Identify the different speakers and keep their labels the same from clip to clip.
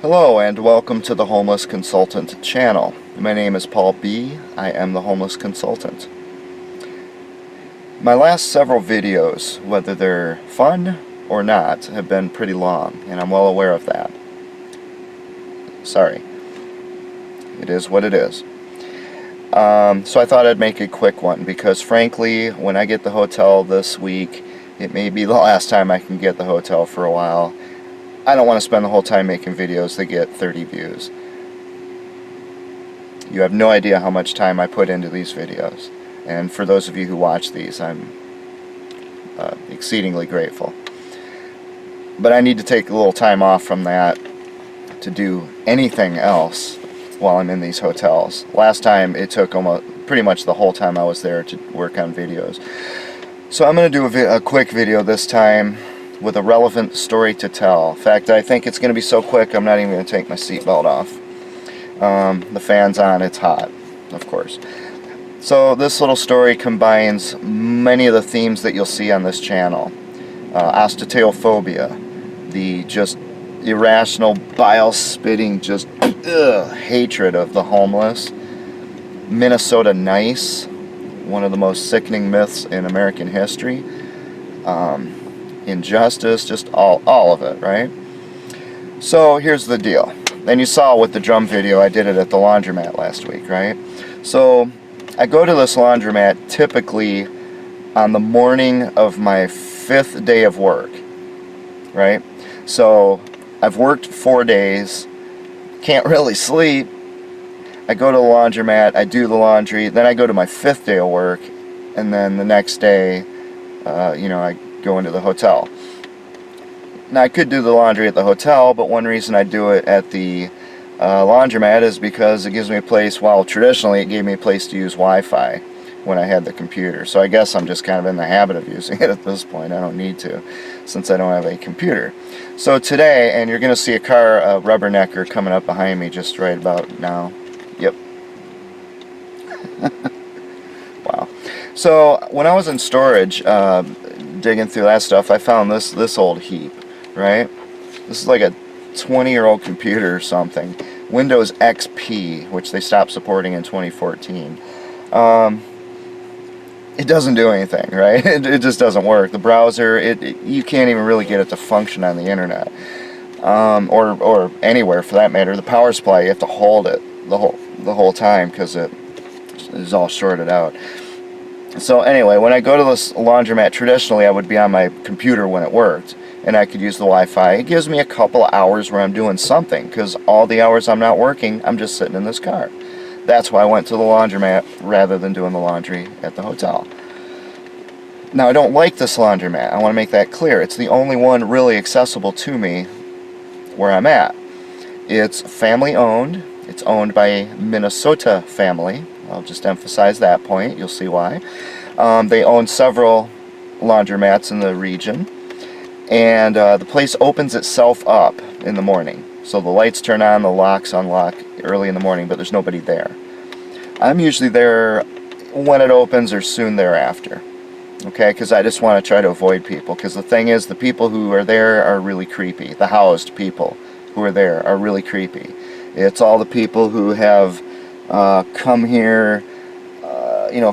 Speaker 1: Hello and welcome to the Homeless Consultant channel. My name is Paul B. I am the Homeless Consultant. My last several videos, whether they're fun or not, have been pretty long, and I'm well aware of that. Sorry. It is what it is. So I thought I'd make a quick one because frankly, when I get the hotel this week, it may be the last time I can get the hotel for a while. I don't want to spend the whole time making videos that get 30 views. You have no idea how much time I put into these videos. And for those of you who watch these, I'm exceedingly grateful. But I need to take a little time off from that to do anything else while I'm in these hotels. Last time it took pretty much the whole time I was there to work on videos. So I'm going to do a quick video this time with a relevant story to tell. In fact, I think it's going to be so quick I'm not even going to take my seatbelt off. The fan's on, it's hot, of course. So this little story combines many of the themes that you'll see on this channel. Astateophobia, the just irrational, bile-spitting, just hatred of the homeless. Minnesota nice, one of the most sickening myths in American history. Injustice, just all of it, right? So here's the deal. And you saw with the drum video, I did it at the laundromat last week, right? So I go to this laundromat typically on the morning of my 5th day of work, right? So I've worked 4 days, can't really sleep. I go to the laundromat, I do the laundry, then I go to my 5th day of work, and then the next day, I go into the hotel. Now I could do the laundry at the hotel, but one reason I do it at the laundromat is because it gives me a place, while traditionally it gave me a place to use Wi-Fi when I had the computer. So I guess I'm just kind of in the habit of using it at this point. I don't need to, since I don't have a computer. So today, and you're going to see a car, a rubbernecker coming up behind me just right about now. Yep. Wow. So when I was in storage, digging through that stuff, I found this old heap, right? This is like a 20-year-old computer or something. Windows XP, which they stopped supporting in 2014. It doesn't do anything, right? It just doesn't work. The browser, you can't even really get it to function on the internet, or anywhere for that matter. The power supply, you have to hold it the whole time because it is all shorted out. So anyway, when I go to this laundromat, traditionally I would be on my computer when it worked, and I could use the Wi-Fi. It gives me a couple of hours where I'm doing something, because all the hours I'm not working, I'm just sitting in this car. That's why I went to the laundromat rather than doing the laundry at the hotel. Now, I don't like this laundromat. I want to make that clear. It's the only one really accessible to me where I'm at. It's family-owned. It's owned by a Minnesota family. I'll just emphasize that point. You'll see why. They own several laundromats in the region. And the place opens itself up in the morning. So the lights turn on, the locks unlock early in the morning, but there's nobody there. I'm usually there when it opens or soon thereafter. Okay, because I just want to try to avoid people. Because the thing is, the people who are there are really creepy. The housed people who are there are really creepy. It's all the people who have come here,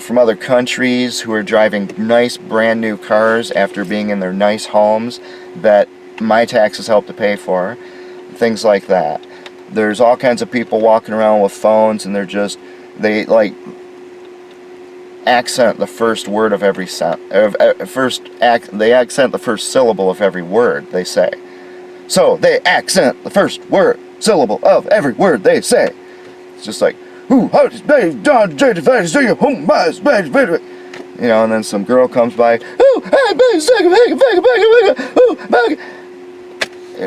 Speaker 1: from other countries, who are driving nice brand new cars after being in their nice homes that my taxes help to pay for, things like that. There's all kinds of people walking around with phones, and they like accent the first word of every they accent the first syllable of every word they say. So they accent the first syllable of every word they say. It's just like, and then some girl comes by,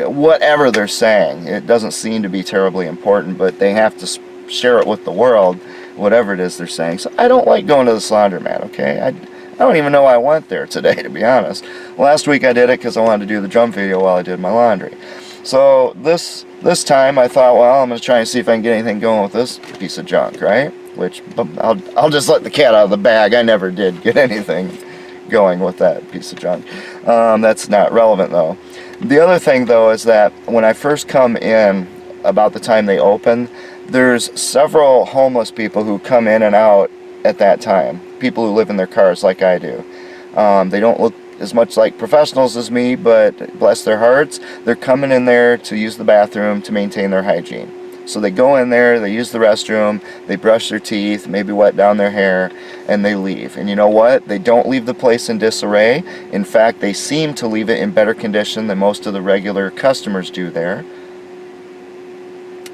Speaker 1: whatever they're saying. It doesn't seem to be terribly important, but they have to share it with the world, whatever it is they're saying. So I don't like going to this laundromat, okay? I don't even know why I went there today, to be honest. Last week I did it because I wanted to do the drum video while I did my laundry. So this time I thought, well, I'm going to try and see if I can get anything going with this piece of junk, right? Which, I'll just let the cat out of the bag. I never did get anything going with that piece of junk. That's not relevant, though. The other thing, though, is that when I first come in, about the time they open, there's several homeless people who come in and out at that time. People who live in their cars like I do. They don't look as much like professionals as me, but bless their hearts, they're coming in there to use the bathroom to maintain their hygiene. So they go in there, they use the restroom, they brush their teeth, maybe wet down their hair, and they leave. And you know what? They don't leave the place in disarray. In fact, they seem to leave it in better condition than most of the regular customers do there.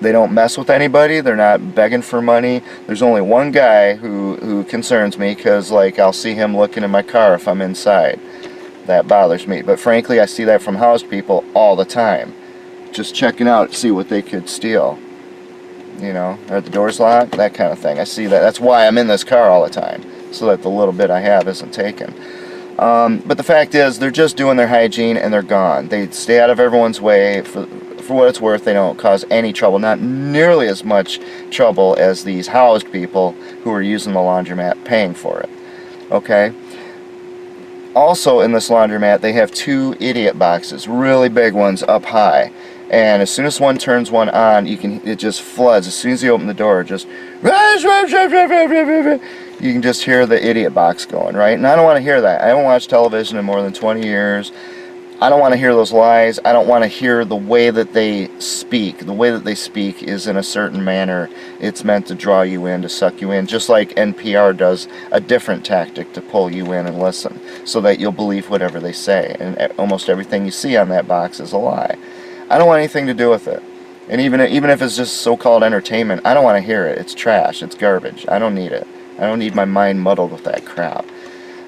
Speaker 1: They don't mess with anybody. They're not begging for money. There's only one guy who concerns me, because like I'll see him looking in my car if I'm inside. That bothers me. But frankly, I see that from housed people all the time. Just checking out to see what they could steal. You know, are the doors locked? That kind of thing. I see that. That's why I'm in this car all the time, so that the little bit I have isn't taken. But the fact is, they're just doing their hygiene and they're gone. They stay out of everyone's way. For what it's worth, they don't cause any trouble. Not nearly as much trouble as these housed people who are using the laundromat paying for it. Okay? Also in this laundromat, they have 2 idiot boxes, really big ones up high. And as soon as one turns one on, it just floods. As soon as you open the door, just you can just hear the idiot box going, right? And I don't want to hear that. I haven't watched television in more than 20 years. I don't want to hear those lies. I don't want to hear the way that they speak. The way that they speak is in a certain manner. It's meant to draw you in, to suck you in, just like NPR does a different tactic to pull you in and listen, so that you'll believe whatever they say. And almost everything you see on that box is a lie. I don't want anything to do with it. And even if it's just so-called entertainment, I don't want to hear it. It's trash. It's garbage. I don't need it. I don't need my mind muddled with that crap.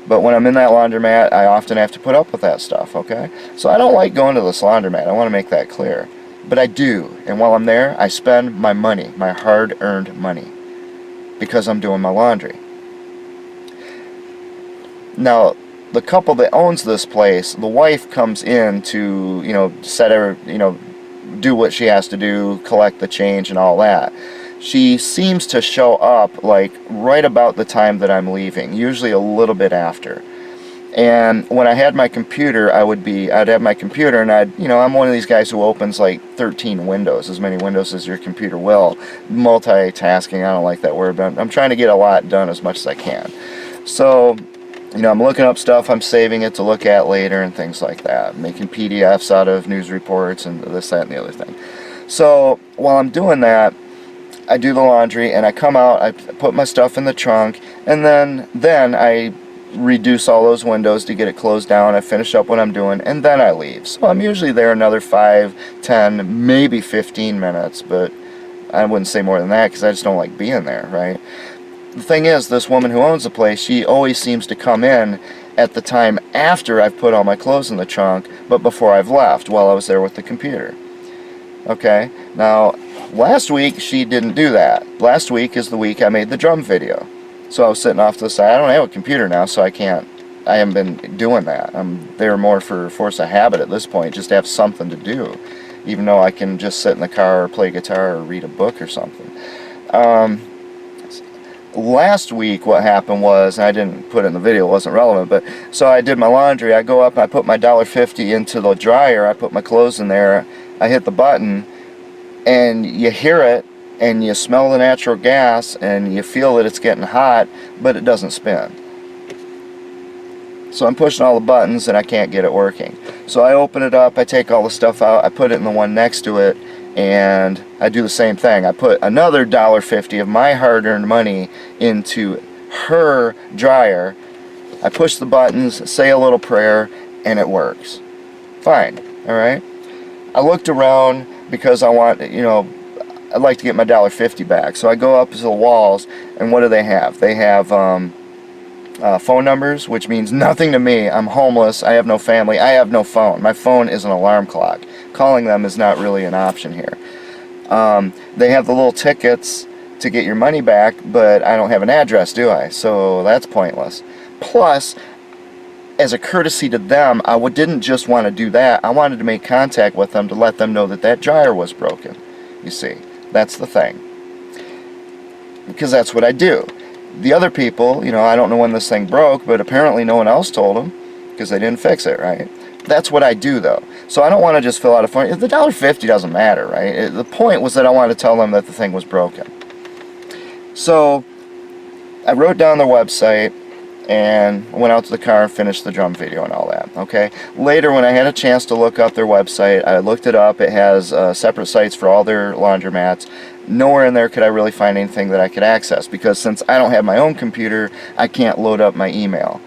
Speaker 1: But when I'm in that laundromat, I often have to put up with that stuff, okay? So I don't like going to this laundromat. I want to make that clear. But I do. And while I'm there, I spend my money, my hard-earned money, because I'm doing my laundry. Now, the couple that owns this place, the wife comes in to, do what she has to do, collect the change and all that. She seems to show up like right about the time that I'm leaving, usually a little bit after. And when I had my computer, I'd have my computer, and I'm one of these guys who opens like 13 windows, as many windows as your computer will. Multitasking, I don't like that word, but I'm trying to get a lot done as much as I can. So, I'm looking up stuff, I'm saving it to look at later and things like that, making PDFs out of news reports and this, that, and the other thing. So, while I'm doing that, I do the laundry, and I come out, I put my stuff in the trunk, and then I reduce all those windows to get it closed down. I finish up what I'm doing, and then I leave. So I'm usually there another 5, 10, maybe 15 minutes, but I wouldn't say more than that, because I just don't like being there, right? The thing is, this woman who owns the place, she always seems to come in at the time after I've put all my clothes in the trunk, but before I've left, while I was there with the computer. Okay? Now, last week, she didn't do that. Last week is the week I made the drum video. So I was sitting off to the side. I don't have a computer now, so I haven't been doing that. I'm there more for force of habit at this point, just to have something to do, even though I can just sit in the car or play guitar or read a book or something. Last week what happened was, and I didn't put it in the video, it wasn't relevant, but so I did my laundry. I go up and I put my $1.50 into the dryer. I put my clothes in there. I hit the button, and you hear it, and you smell the natural gas, and you feel that it's getting hot, but it doesn't spin. So I'm pushing all the buttons, and I can't get it working. So I open it up, I take all the stuff out, I put it in the one next to it, and I do the same thing. I put another $1.50 of my hard-earned money into her dryer. I push the buttons, say a little prayer, and it works. Fine, alright? I looked around because I want, I'd like to get my $1.50 back. So I go up to the walls, and what do they have? They have phone numbers, which means nothing to me. I'm homeless, I have no family, I have no phone. My phone is an alarm clock. Calling them is not really an option here. They have the little tickets to get your money back, but I don't have an address, do I? So that's pointless. Plus, as a courtesy to them, I didn't just want to do that. I wanted to make contact with them to let them know that that dryer was broken. You see, that's the thing. Because that's what I do. The other people, I don't know when this thing broke, but apparently no one else told them, because they didn't fix it, right? That's what I do, though. So I don't want to just fill out a form. The $1.50 doesn't matter, right? The point was that I wanted to tell them that the thing was broken. So I wrote down their website and went out to the car and finished the drum video and all that, okay? Later, when I had a chance to look up their website, I looked it up. It has separate sites for all their laundromats. Nowhere in there could I really find anything that I could access, because since I don't have my own computer, I can't load up my email.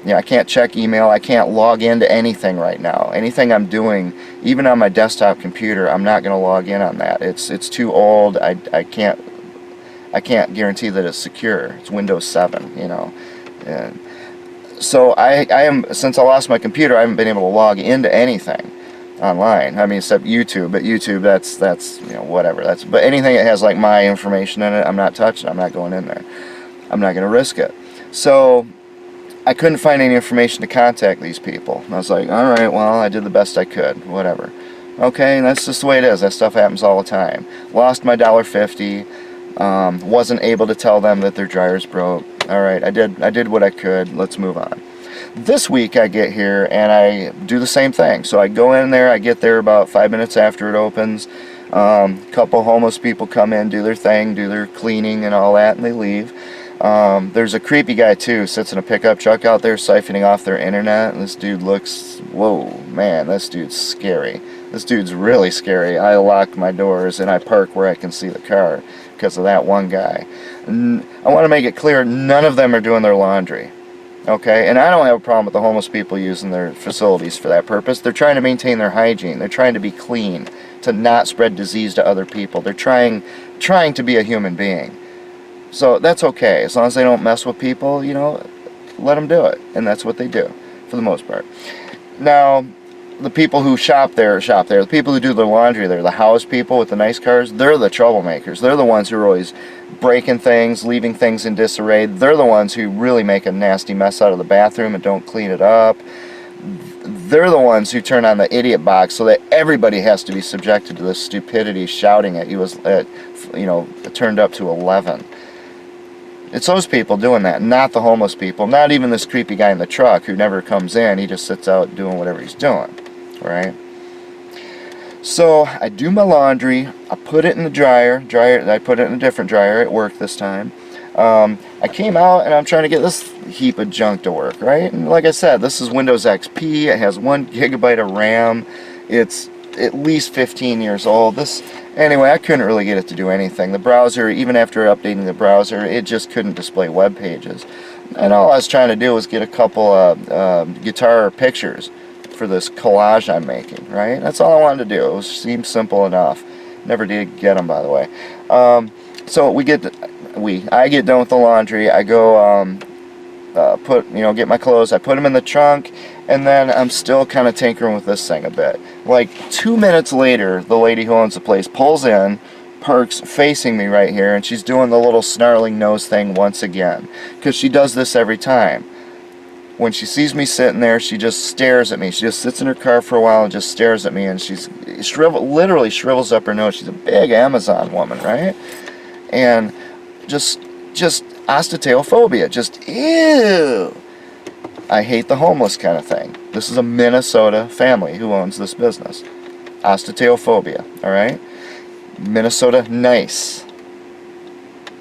Speaker 1: I can't check email. I can't log into anything right now. Anything I'm doing, even on my desktop computer, I'm not going to log in on that. It's too old. I can't guarantee that it's secure. It's Windows 7, you know. And so I am, since I lost my computer, I haven't been able to log into anything online. I mean, except YouTube. But YouTube, that's you know, whatever. But anything that has like my information in it, I'm not touching. I'm not going in there. I'm not going to risk it. So I couldn't find any information to contact these people. I was like, all right, well, I did the best I could. Whatever. Okay, and that's just the way it is. That stuff happens all the time. Lost my $1.50. Wasn't able to tell them that their dryers broke. All right, I did what I could. Let's move on. This week I get here and I do the same thing. So I go in there. I get there about 5 minutes after it opens. A couple homeless people come in, do their thing, do their cleaning and all that, and they leave. There's a creepy guy too, sits in a pickup truck out there siphoning off their internet, and this dude looks, whoa, man, this dude's scary. This dude's really scary. I lock my doors and I park where I can see the car because of that one guy. I want to make it clear, none of them are doing their laundry. Okay, and I don't have a problem with the homeless people using their facilities for that purpose. They're trying to maintain their hygiene. They're trying to be clean, to not spread disease to other people. They're trying to be a human being. So that's okay, as long as they don't mess with people, you know, let them do it. And that's what they do, for the most part. Now, the people who shop there. The people who do their laundry there, the house people with the nice cars, they're the troublemakers. They're the ones who are always breaking things, leaving things in disarray. They're the ones who really make a nasty mess out of the bathroom and don't clean it up. They're the ones who turn on the idiot box so that everybody has to be subjected to this stupidity, shouting at you as, you know, turned up to 11. It's those people doing that, not the homeless people, not even this creepy guy in the truck who never comes in. He just sits out doing whatever he's doing, right? So I do my laundry, I put it in the dryer, I put it in a different dryer at work this time. I came out and I'm trying to get this heap of junk to work, right? And like I said, this is Windows XP, it has 1 gigabyte of RAM, it's at least 15 years old. Anyway, I couldn't really get it to do anything. The browser, even after updating the browser, it just couldn't display web pages. And all I was trying to do was get a couple of guitar pictures for this collage I'm making, right? That's all I wanted to do. It seemed simple enough. Never did get them, by the way. So I get done with the laundry. I go get my clothes. I put them in the trunk, and then I'm still kind of tinkering with this thing a bit. Like 2 minutes later, the lady who owns the place pulls in, parks facing me right here, and she's doing the little snarling nose thing once again, because she does this every time. When she sees me sitting there, she just stares at me. She just sits in her car for a while and just stares at me, and she's literally shrivels up her nose. She's a big Amazon woman, right? And just astateophobia, just ew. I hate the homeless kind of thing. This is a Minnesota family who owns this business. Astateophobia, all right? Minnesota, nice,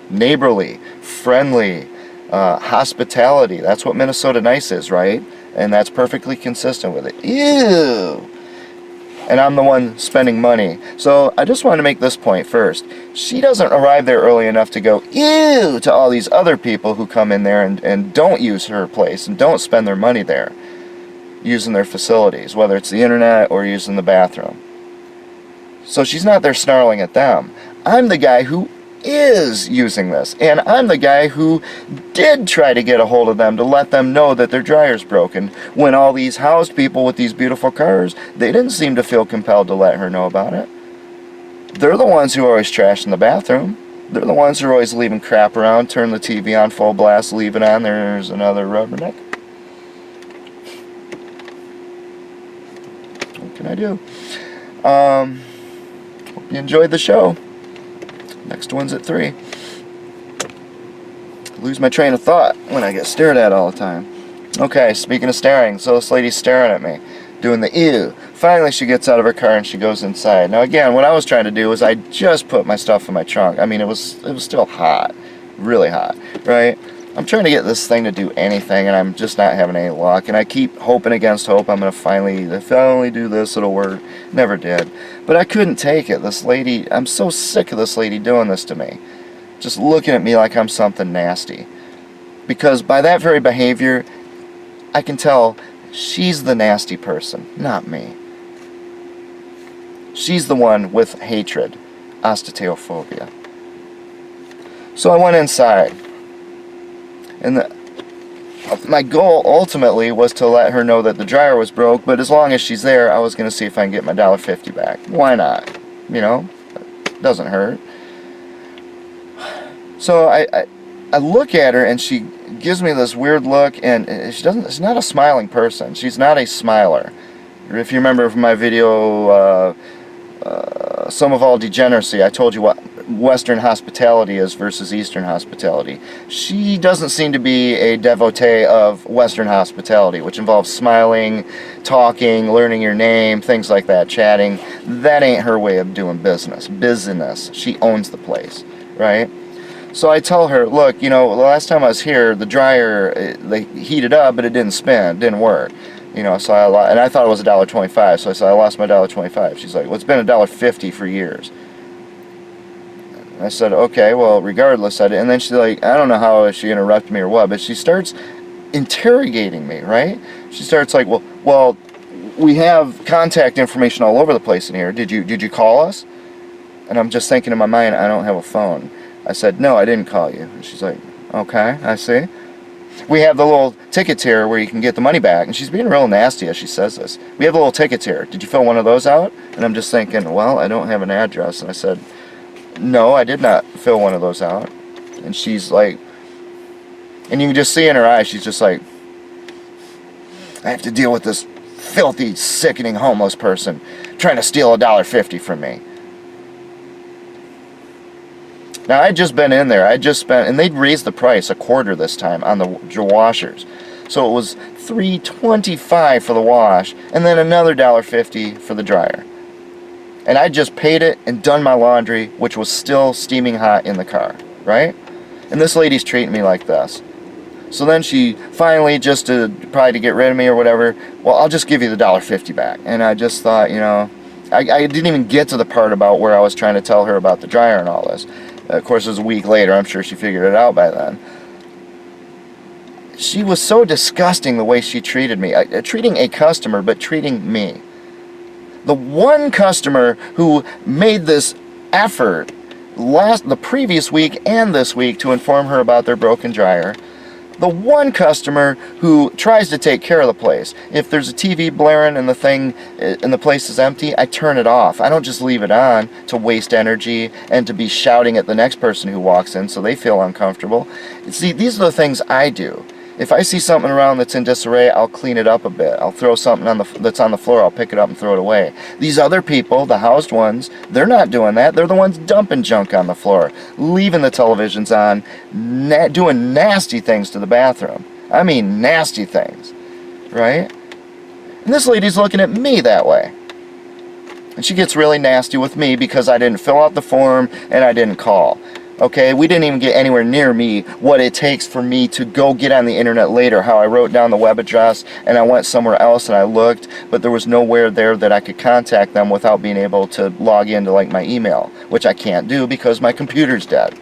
Speaker 1: neighborly, friendly, hospitality. That's what Minnesota nice is, right? And that's perfectly consistent with it. Ew. And I'm the one spending money. So I just want to make this point first. She doesn't arrive there early enough to go, ew, to all these other people who come in there and don't use her place and don't spend their money there using their facilities, whether it's the internet or using the bathroom. So she's not there snarling at them. I'm the guy who is using this, and I'm the guy who did try to get a hold of them to let them know that their dryer's broken, when all these housed people with these beautiful cars, they didn't seem to feel compelled to let her know about it. They're the ones who are always trashing the bathroom. They're the ones who are always leaving crap around, turn the TV on full blast, leave it on, there's another rubberneck. What can I do? Hope you enjoyed the show. Next one's at 3. Lose my train of thought when I get stared at all the time. Okay, speaking of staring, so this lady's staring at me. doing the ew. Finally, she gets out of her car and she goes inside. Now, again, what I was trying to do was I just put my stuff in my trunk. I mean, it was still hot, really hot, right? I'm trying to get this thing to do anything, and I'm just not having any luck. And I keep hoping against hope I'm going to finally, if I only do this, it'll work. Never did. But I couldn't take it. This lady, I'm so sick of this lady doing this to me. Just looking at me like I'm something nasty. Because by that very behavior, I can tell she's the nasty person, not me. She's the one with hatred, astateophobia. So I went inside. And my goal ultimately was to let her know that the dryer was broke, but as long as she's there, I was going to see if I can get my $1.50 back. Why not? You know, it doesn't hurt. So I look at her and she gives me this weird look, and she's not a smiling person. She's not a smiler. If you remember from my video, Some of All Degeneracy, I told you what Western hospitality is versus Eastern hospitality. She doesn't seem to be a devotee of Western hospitality, which involves smiling, talking, learning your name, things like that, chatting. That ain't her way of doing business. She owns the place, right? So I tell her, look, you know, the last time I was here, the dryer, they heated up, but it didn't spin, it didn't work. You know, so and I thought it was $1.25, so I said, I lost my $1.25. She's like, well, it's been $1.50 for years. I said, okay, well, regardless, and then she's like, I don't know how she interrupted me or what, but she starts interrogating me, right? She starts like, well, we have contact information all over the place in here. Did you call us? And I'm just thinking in my mind, I don't have a phone. I said, no, I didn't call you. And she's like, okay, I see. We have the little tickets here where you can get the money back. And she's being real nasty as she says this. We have the little tickets here. Did you fill one of those out? And I'm just thinking, well, I don't have an address. And I said, no, I did not fill one of those out. And she's like, and you can just see in her eyes, she's just like, I have to deal with this filthy, sickening homeless person trying to steal $1.50 from me. Now, I'd just been in there. I just spent, and they'd raised the price a quarter this time on the washers. So it was $3.25 for the wash, and then another $1.50 for the dryer. And I just paid it and done my laundry, which was still steaming hot in the car, right? And this lady's treating me like this. So then she finally, just to probably to get rid of me or whatever, well, I'll just give you the $1.50 back. And I just thought, you know, I didn't even get to the part about where I was trying to tell her about the dryer and all this. Of course, it was a week later. I'm sure she figured it out by then. She was so disgusting the way she treated me. Treating a customer, but treating me. The one customer who made this effort the previous week and this week to inform her about their broken dryer. The one customer who tries to take care of the place. If there's a TV blaring and the place is empty, I turn it off. I don't just leave it on to waste energy and to be shouting at the next person who walks in so they feel uncomfortable. See, these are the things I do. If I see something around that's in disarray, I'll clean it up a bit. I'll throw something that's on the floor, I'll pick it up and throw it away. These other people, the housed ones, they're not doing that. They're the ones dumping junk on the floor, leaving the televisions on, doing nasty things to the bathroom. I mean nasty things, right? And this lady's looking at me that way. And she gets really nasty with me because I didn't fill out the form and I didn't call. Okay, we didn't even get anywhere near me what it takes for me to go get on the internet later, how I wrote down the web address and I went somewhere else and I looked, but there was nowhere there that I could contact them without being able to log into like my email, which I can't do because my computer's dead.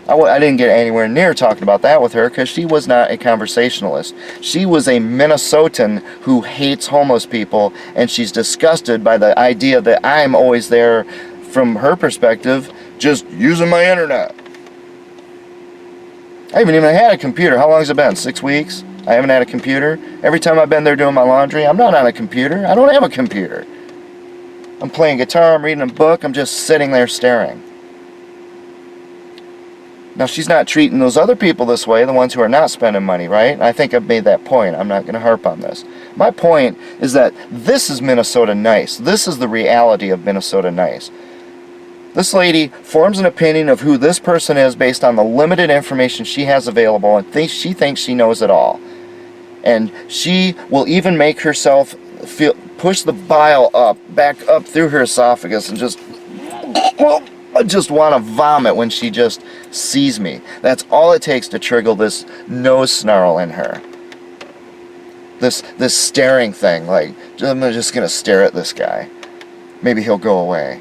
Speaker 1: I didn't get anywhere near talking about that with her because she was not a conversationalist. She was a Minnesotan who hates homeless people, and she's disgusted by the idea that I'm always there, from her perspective, just using my internet. I haven't even had a computer. How long has it been? 6 weeks? I haven't had a computer. Every time I've been there doing my laundry, I'm not on a computer. I don't have a computer. I'm playing guitar, I'm reading a book, I'm just sitting there staring. Now, she's not treating those other people this way, the ones who are not spending money, right? I think I've made that point. I'm not going to harp on this. My point is that this is Minnesota nice. This is the reality of Minnesota nice. This lady forms an opinion of who this person is based on the limited information she has available, and she thinks she knows it all. And she will even make herself push the bile back up through her esophagus, and just, I just want to vomit when she just sees me. That's all it takes to trigger this nose snarl in her. This staring thing, like, I'm just going to stare at this guy. Maybe he'll go away.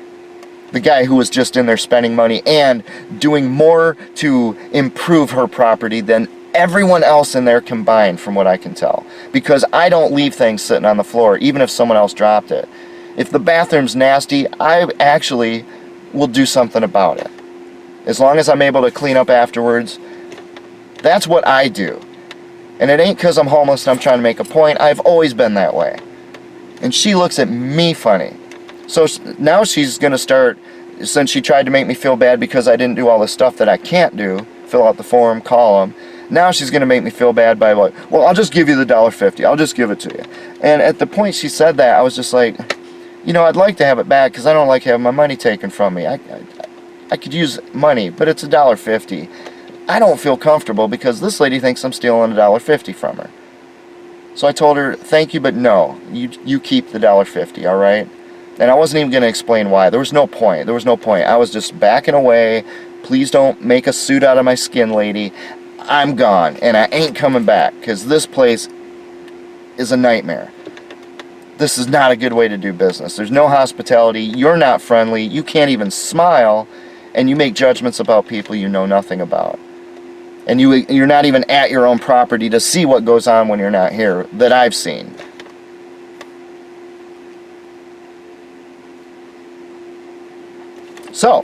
Speaker 1: The guy who was just in there spending money and doing more to improve her property than everyone else in there combined, from what I can tell. Because I don't leave things sitting on the floor, even if someone else dropped it. If the bathroom's nasty, I actually will do something about it. As long as I'm able to clean up afterwards, that's what I do. And it ain't because I'm homeless and I'm trying to make a point. I've always been that way. And she looks at me funny. So now she's going to start, since she tried to make me feel bad because I didn't do all the stuff that I can't do, fill out the form, call them, now she's going to make me feel bad by like, well, I'll just give you the $1.50. I'll just give it to you. And at the point she said that, I was just like, you know, I'd like to have it back because I don't like having my money taken from me. I could use money, but it's $1.50. I don't feel comfortable because this lady thinks I'm stealing $1.50 from her. So I told her, thank you, but no. You keep the $1.50, all right? And I wasn't even going to explain why. There was no point. There was no point. I was just backing away. Please don't make a suit out of my skin, lady. I'm gone, and I ain't coming back because this place is a nightmare. This is not a good way to do business. There's no hospitality. You're not friendly. You can't even smile, and you make judgments about people you know nothing about. And you're not even at your own property to see what goes on when you're not here, that I've seen. So,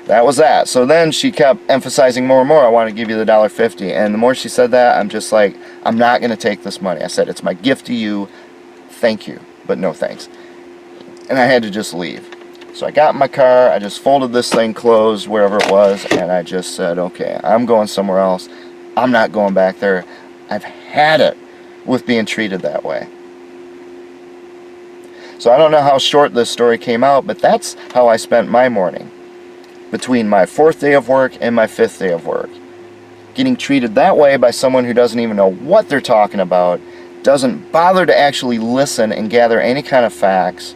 Speaker 1: that was that. So then she kept emphasizing more and more, I want to give you the $1.50. And the more she said that, I'm just like, I'm not going to take this money. I said, it's my gift to you. Thank you, but no thanks. And I had to just leave. So I got in my car, I just folded this thing closed, wherever it was, and I just said, okay, I'm going somewhere else. I'm not going back there. I've had it with being treated that way. So I don't know how short this story came out, but that's how I spent my morning. Between my 4th day of work and my 5th day of work. Getting treated that way by someone who doesn't even know what they're talking about, doesn't bother to actually listen and gather any kind of facts.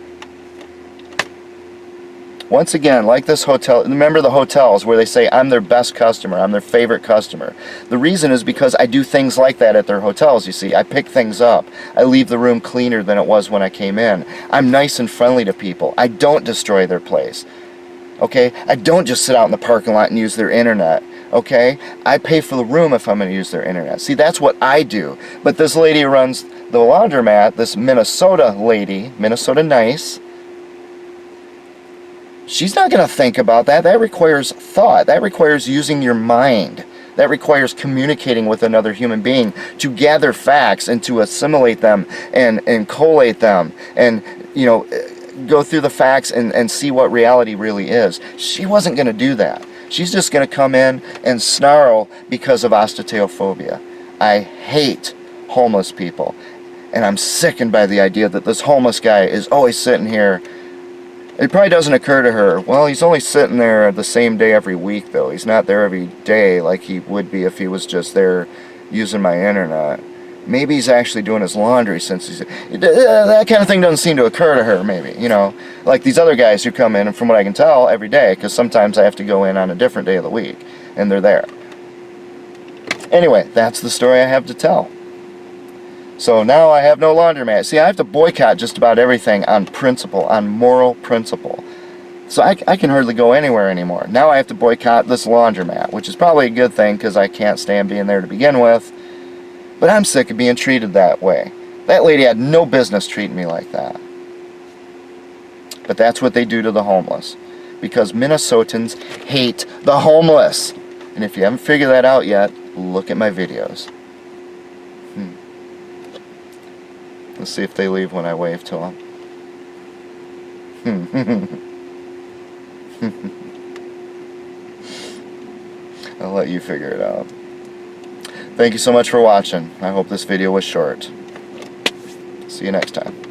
Speaker 1: Once again, like this hotel, remember the hotels where they say, I'm their best customer, I'm their favorite customer. The reason is because I do things like that at their hotels, you see. I pick things up. I leave the room cleaner than it was when I came in. I'm nice and friendly to people. I don't destroy their place. Okay? I don't just sit out in the parking lot and use their internet. Okay? I pay for the room if I'm going to use their internet. See, that's what I do. But this lady who runs the laundromat, this Minnesota lady, Minnesota Nice, she's not going to think about that. That requires thought. That requires using your mind. That requires communicating with another human being to gather facts and to assimilate them and collate them and, you know, go through the facts and see what reality really is. She wasn't going to do that. She's just going to come in and snarl because of astateophobia. I hate homeless people. And I'm sickened by the idea that this homeless guy is always sitting here. It probably doesn't occur to her, well, he's only sitting there the same day every week, though. He's not there every day like he would be if he was just there using my internet. Maybe he's actually doing his laundry since he's... That kind of thing doesn't seem to occur to her, maybe, you know. Like these other guys who come in, and from what I can tell, every day, because sometimes I have to go in on a different day of the week, and they're there. Anyway, that's the story I have to tell. So now I have no laundromat. See, I have to boycott just about everything on principle, on moral principle. So I can hardly go anywhere anymore. Now I have to boycott this laundromat, which is probably a good thing because I can't stand being there to begin with. But I'm sick of being treated that way. That lady had no business treating me like that. But that's what they do to the homeless. Because Minnesotans hate the homeless. And if you haven't figured that out yet, look at my videos. Let's see if they leave when I wave to them. I'll let you figure it out. Thank you so much for watching. I hope this video was short. See you next time.